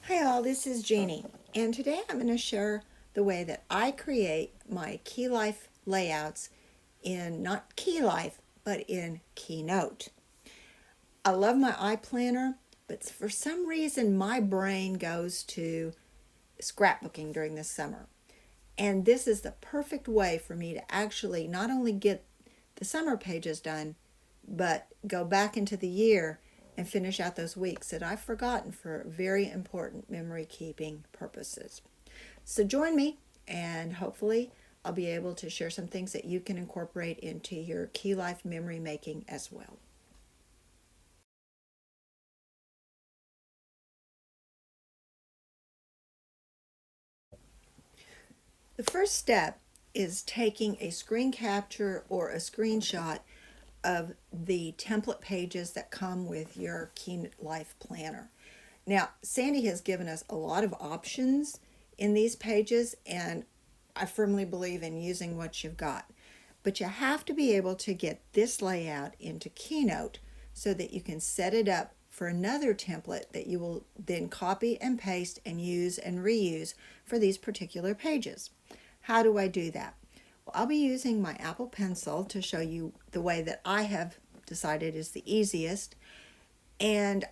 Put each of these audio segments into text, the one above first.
Hi all, this is Jeannie, and today I'm going to share the way that I create my Keylife layouts in not Keylife, but in Keynote. I love my iPlanner, but for some reason my brain goes to scrapbooking during the summer. And this is the perfect way for me to actually not only get the summer pages done, but go back into the year and finish out those weeks that I've forgotten for very important memory keeping purposes. So join me, and hopefully I'll be able to share some things that you can incorporate into your Keylife memory making as well. The first step is taking a screen capture or a screenshot of the template pages that come with your Keylife planner. Now, Sandy has given us a lot of options in these pages, and I firmly believe in using what you've got. But you have to be able to get this layout into Keynote so that you can set it up for another template that you will then copy and paste and use and reuse for these particular pages. How do I do that? Well, I'll be using my Apple Pencil to show you the way that I have decided is the easiest, and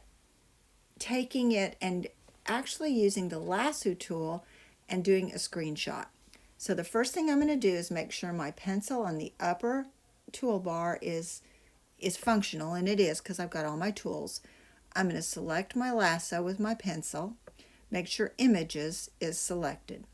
taking it and actually using the lasso tool and doing a screenshot. So the first thing I'm going to do is make sure my pencil on the upper toolbar is functional, and it is because I've got all my tools. I'm going to select my lasso with my pencil, make sure images is selected.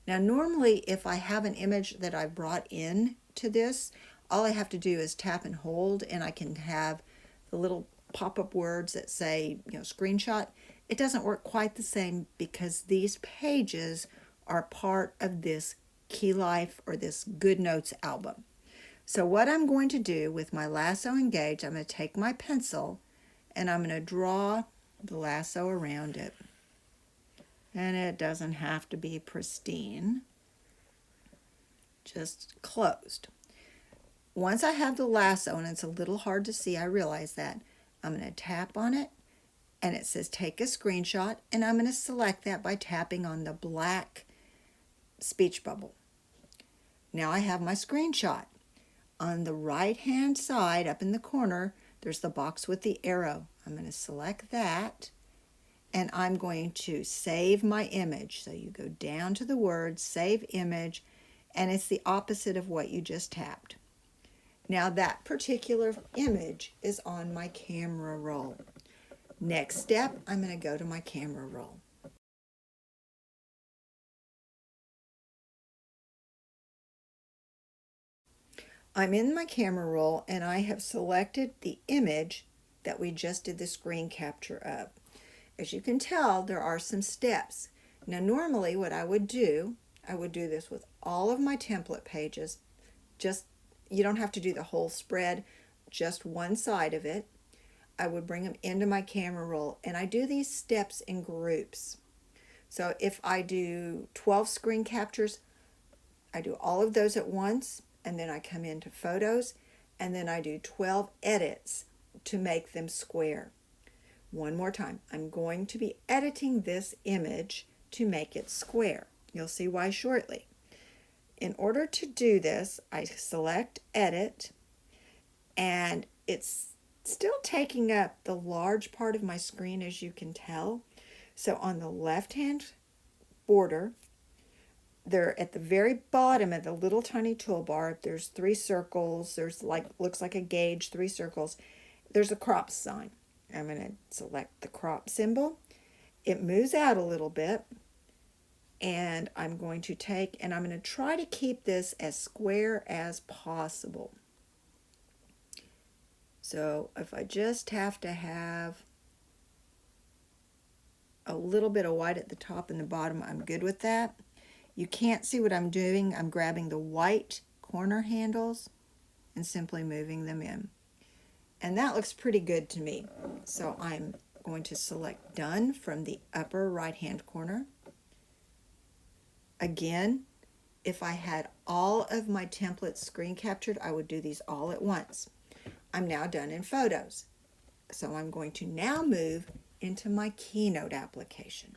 Now normally if I have an image that I brought in to this, all I have to do is tap and hold, and I can have the little pop-up words that say, screenshot. It doesn't work quite the same because these pages are part of this Keylife or this Good Notes album. So what I'm going to do with my lasso engaged, I'm going to take my pencil and I'm going to draw the lasso around it. And it doesn't have to be pristine, just closed. Once I have the lasso, and it's a little hard to see, I realize that, I'm going to tap on it, and it says take a screenshot, and I'm going to select that by tapping on the black speech bubble. Now I have my screenshot. On the right hand side, up in the corner, there's the box with the arrow. I'm going to select that, and I'm going to save my image. So you go down to the word save image, and it's the opposite of what you just tapped. Now that particular image is on my camera roll. Next step, I'm going to go to my camera roll. I'm in my camera roll, and I have selected the image that we just did the screen capture of. As you can tell, there are some steps. Now normally what I would do this with all of my template pages. You don't have to do the whole spread, just one side of it. I would bring them into my camera roll, and I do these steps in groups. So if I do 12 screen captures, I do all of those at once, and then I come into photos, and then I do 12 edits to make them square. One more time, I'm going to be editing this image to make it square. You'll see why shortly. In order to do this, I select edit, and it's still taking up the large part of my screen, as you can tell. So on the left hand border, there at the very bottom of the little tiny toolbar, there's 3 circles, there's looks like a gauge, 3 circles, there's a crop sign. I'm going to select the crop symbol. It moves out a little bit, and I'm going to I'm going to try to keep this as square as possible. So if I just have to have a little bit of white at the top and the bottom, I'm good with that. You can't see what I'm doing. I'm grabbing the white corner handles and simply moving them in. And that looks pretty good to me. So I'm going to select Done from the upper right-hand corner. Again, if I had all of my templates screen captured, I would do these all at once. I'm now done in photos. So I'm going to now move into my Keynote application.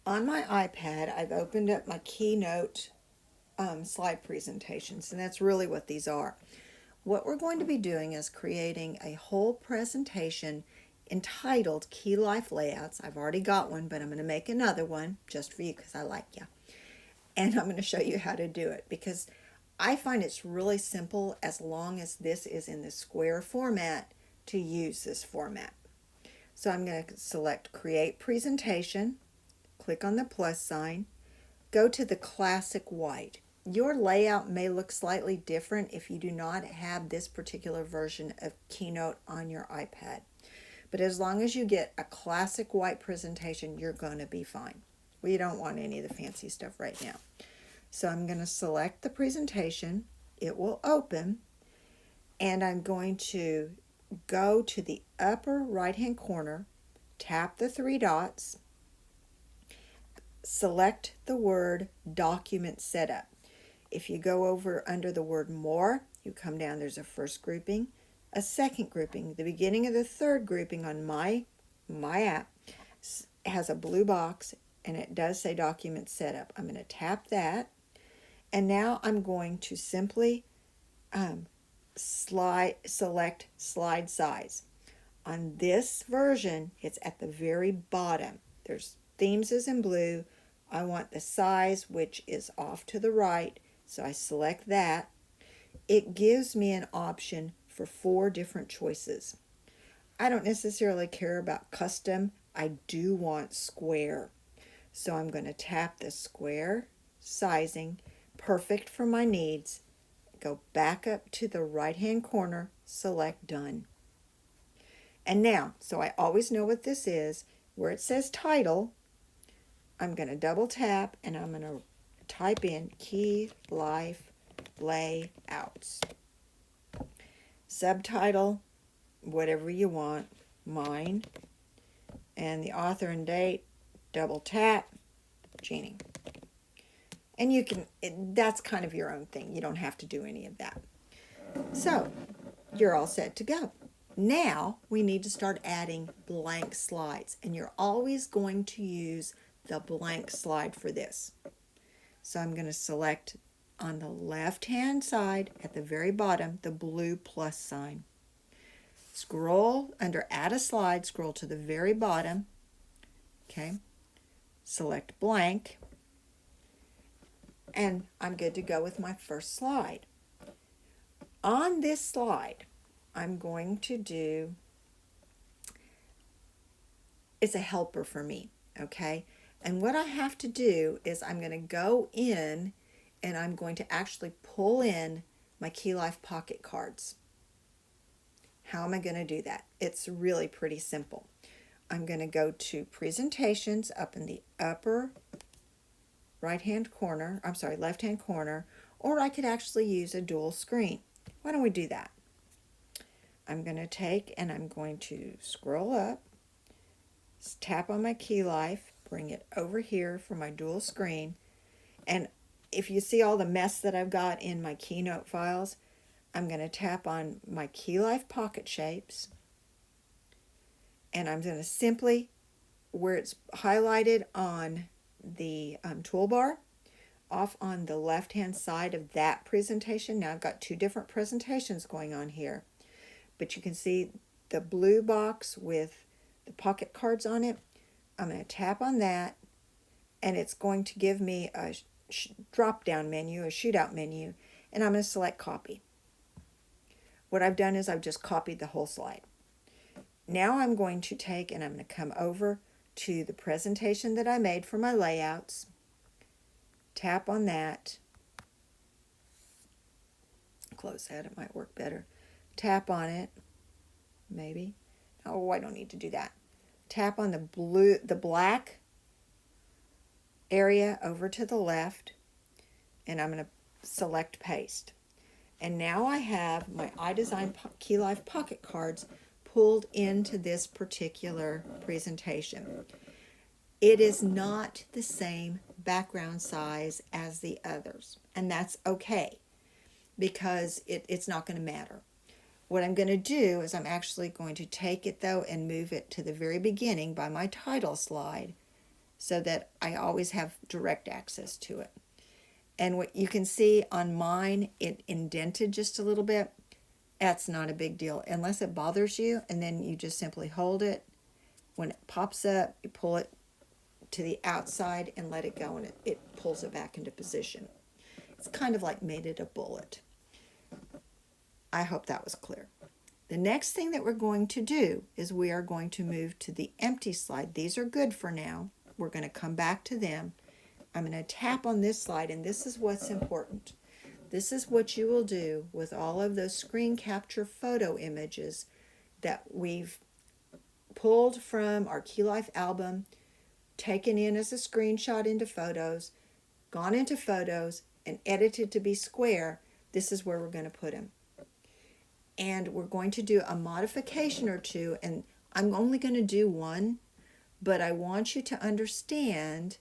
On my iPad, I've opened up my Keynote slide presentations, and that's really what these are. What we're going to be doing is creating a whole presentation entitled Keylife Layouts. I've already got one, but I'm going to make another one just for you because I like you. And I'm going to show you how to do it because I find it's really simple as long as this is in the square format to use this format. So I'm going to select Create Presentation, click on the plus sign, go to the classic white. Your layout may look slightly different if you do not have this particular version of Keynote on your iPad. But as long as you get a classic white presentation, you're going to be fine. We don't want any of the fancy stuff right now. So I'm going to select the presentation. It will open, and I'm going to go to the upper right-hand corner, tap the three dots, select the word Document Setup. If you go over under the word More, you come down, there's a first grouping, a second grouping. The beginning of the third grouping on my app has a blue box, and it does say Document Setup. I'm going to tap that, and now I'm going to simply select Slide Size. On this version, it's at the very bottom. There's Themes is in blue. I want the size, which is off to the right, so I select that. It gives me an option for 4 different choices. I don't necessarily care about custom. I do want square. So I'm going to tap the square sizing, perfect for my needs. Go back up to the right-hand corner, select Done. And now, so I always know what this is, where it says Title, I'm going to double tap and I'm going to type in Keylife Layouts. Subtitle, whatever you want, mine. And the author and date, double tap, Jeannie. And you can, that's kind of your own thing. You don't have to do any of that. So, you're all set to go. Now, we need to start adding blank slides. And you're always going to use the blank slide for this. So I'm going to select on the left-hand side at the very bottom the blue plus sign. Scroll under Add a Slide, scroll to the very bottom. Okay. Select blank. And I'm good to go with my first slide. On this slide, I'm going to do, it's a helper for me, okay? And what I have to do is I'm going to go in and I'm going to actually pull in my Keylife pocket cards. How am I going to do that? It's really pretty simple. I'm going to go to Presentations up in the upper left-hand corner, or I could actually use a dual screen. Why don't we do that? I'm going to take and I'm going to scroll up, tap on my Keylife, bring it over here for my dual screen, and if you see all the mess that I've got in my Keynote files, I'm going to tap on my Keylife pocket shapes, and I'm going to simply, where it's highlighted on the toolbar, off on the left-hand side of that presentation. Now I've got 2 different presentations going on here, but you can see the blue box with the pocket cards on it. I'm going to tap on that, and it's going to give me a drop-down menu, a shootout menu, and I'm going to select Copy. What I've done is I've just copied the whole slide. Now I'm going to take and I'm going to come over to the presentation that I made for my layouts, tap on that, close that, it might work better, tap on it, maybe, oh I don't need to do that, tap on the black area over to the left, and I'm going to select Paste. And now I have my iDesign Keylife pocket cards pulled into this particular presentation. It is not the same background size as the others, and that's okay because it's not going to matter. What I'm going to do is I'm actually going to take it though and move it to the very beginning by my title slide, so that I always have direct access to it. And what you can see on mine, it indented just a little bit. That's not a big deal unless it bothers you, and then you just simply hold it. When it pops up, you pull it to the outside and let it go, and it pulls it back into position. It's kind of like made it a bullet. I hope that was clear. The next thing that we're going to do is we are going to move to the empty slide. These are good for now. We're going to come back to them. I'm going to tap on this slide, and this is what's important. This is what you will do with all of those screen capture photo images that we've pulled from our Keylife album, taken in as a screenshot into Photos, gone into Photos, and edited to be square. This is where we're going to put them. And we're going to do a modification or two, and I'm only going to do one, but I want you to understand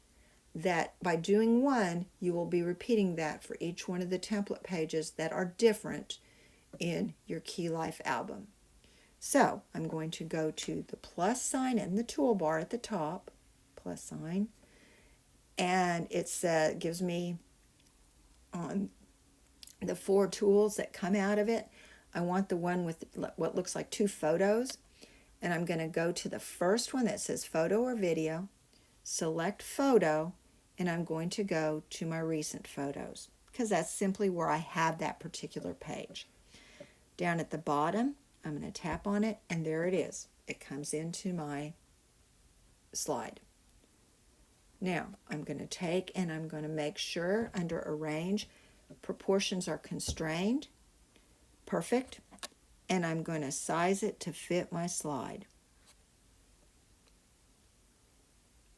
that by doing one, you will be repeating that for each one of the template pages that are different in your Keylife album. So I'm going to go to the plus sign and the toolbar at the top, plus sign, and it gives me on the 4 tools that come out of it. I want the one with what looks like 2 photos, and I'm going to go to the first one that says photo or video, select photo, and I'm going to go to my recent photos because that's simply where I have that particular page. Down at the bottom, I'm going to tap on it, and there it is. It comes into my slide. Now, I'm going to take and I'm going to make sure under Arrange, proportions are constrained. Perfect. And I'm going to size it to fit my slide.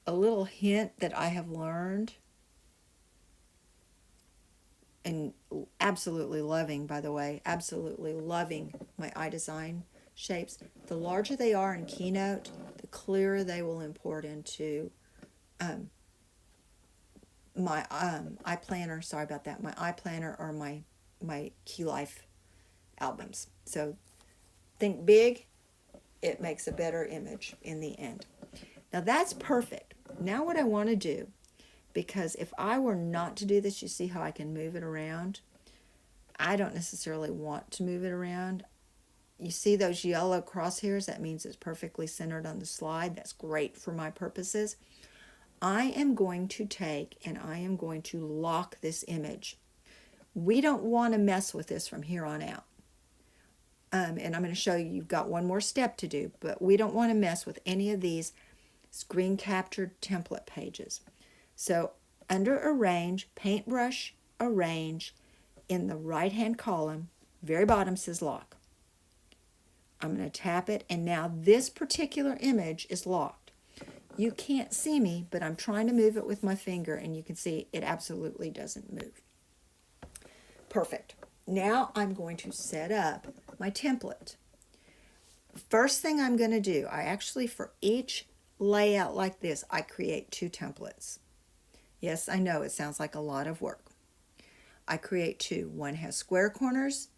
A little hint that I have learned, and absolutely loving, by the way, absolutely loving my iDesign shapes. The larger they are in Keynote, the clearer they will import into my iPlanner, sorry about that, my iPlanner or my Keylife albums. So think big, it makes a better image in the end. Now that's perfect. Now what I want to do, because if I were not to do this, you see how I can move it around? I don't necessarily want to move it around. You see those yellow crosshairs? That means it's perfectly centered on the slide. That's great for my purposes. I am going to take and I am going to lock this image. We don't want to mess with this from here on out. And I'm going to show you, you've got one more step to do, but we don't want to mess with any of these screen captured template pages. So under Arrange, Paintbrush, Arrange, in the right hand column, very bottom says Lock. I'm going to tap it, and now this particular image is locked. You can't see me, but I'm trying to move it with my finger, and you can see it absolutely doesn't move. Perfect. Now I'm going to set up my template. First thing I'm going to do, I actually, for each layout like this, I create 2 templates. Yes, I know it sounds like a lot of work. I create 2. One has square corners,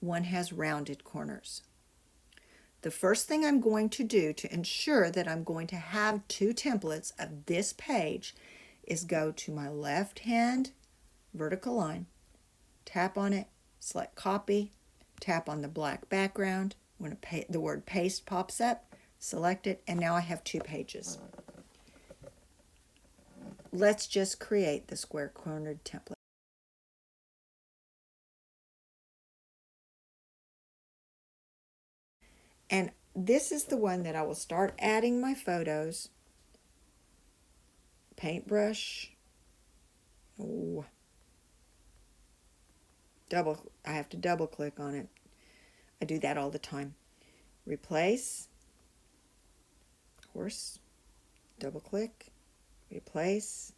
one has rounded corners. The first thing I'm going to do to ensure that I'm going to have 2 templates of this page is go to my left hand vertical line, tap on it, select copy, tap on the black background. When the word paste pops up, select it, and now I have 2 pages. Let's just create the square cornered template. And this is the one that I will start adding my photos. Paintbrush. Oh. I have to double click on it. I do that all the time. Replace. Horse. Double click. Replace.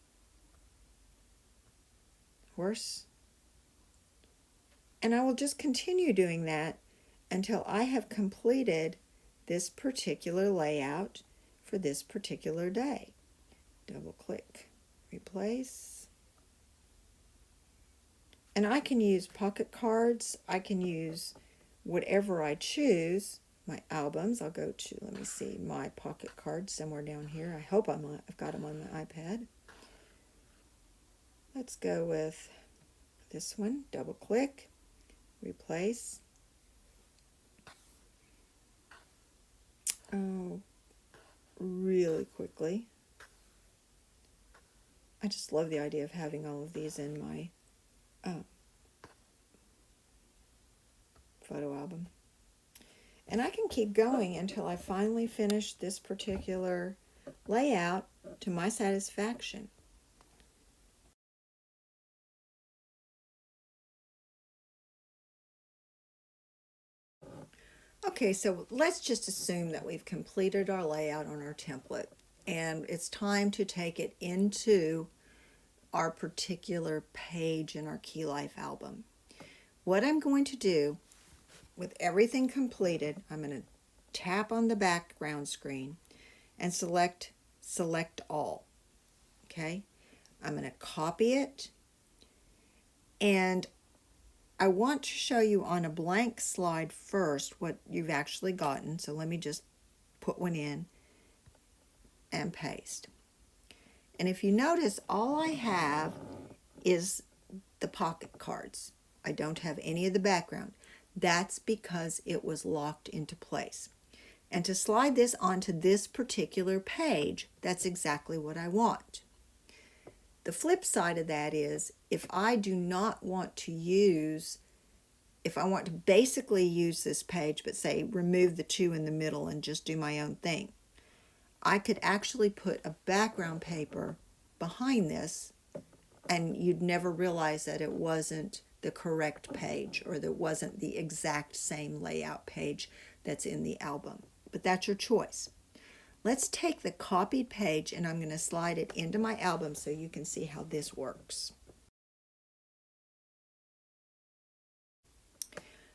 Horse. And I will just continue doing that until I have completed this particular layout for this particular day. Double click, replace. And I can use pocket cards. I can use whatever I choose. my albums. I'll go to, let me see, my pocket cards somewhere down here. I hope I've got them on my iPad. Let's go with this one. Double click, replace. Oh, really quickly. I just love the idea of having all of these in my photo album. And I can keep going until I finally finish this particular layout to my satisfaction. Okay, so let's just assume that we've completed our layout on our template, and it's time to take it into our particular page in our Keylife album. What I'm going to do, with everything completed, I'm going to tap on the background screen and select all. Okay, I'm going to copy it, and I want to show you on a blank slide first what you've actually gotten. So let me just put one in and paste. And if you notice, all I have is the pocket cards. I don't have any of the background. That's because it was locked into place. And to slide this onto this particular page, that's exactly what I want. The flip side of that is, if I do not want to use, if I want to basically use this page, but say remove the two in the middle and just do my own thing, I could actually put a background paper behind this, and you'd never realize that it wasn't the correct page, or that wasn't the exact same layout page that's in the album. But that's your choice. Let's take the copied page, and I'm going to slide it into my album so you can see how this works.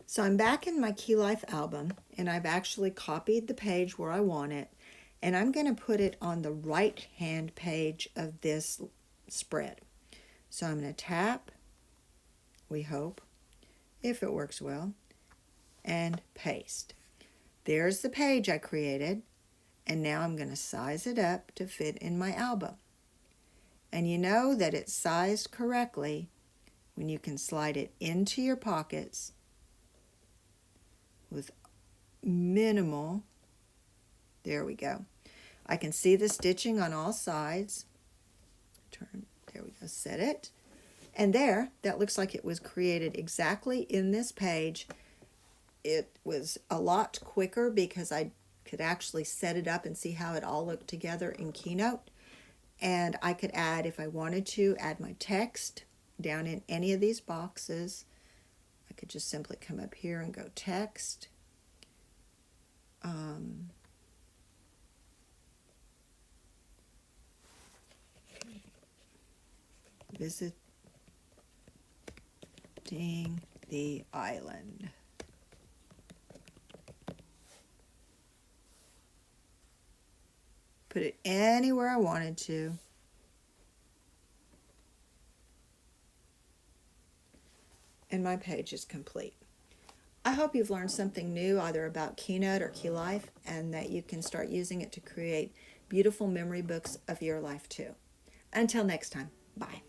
So I'm back in my Keylife album, and I've actually copied the page where I want it, and I'm going to put it on the right-hand page of this spread. So I'm going to tap, we hope, if it works well, and paste. There's the page I created, and now I'm going to size it up to fit in my album. And you know that it's sized correctly when you can slide it into your pockets with minimal, there we go. I can see the stitching on all sides. Turn, there we go, set it. And there, that looks like it was created exactly in this page. It was a lot quicker because I could actually set it up and see how it all looked together in Keynote. And I could add, if I wanted to, add my text down in any of these boxes. I could just simply come up here and go text. Visiting the island. Put it anywhere I wanted to. And my page is complete. I hope you've learned something new either about Keynote or Keylife, and that you can start using it to create beautiful memory books of your life too. Until next time, bye.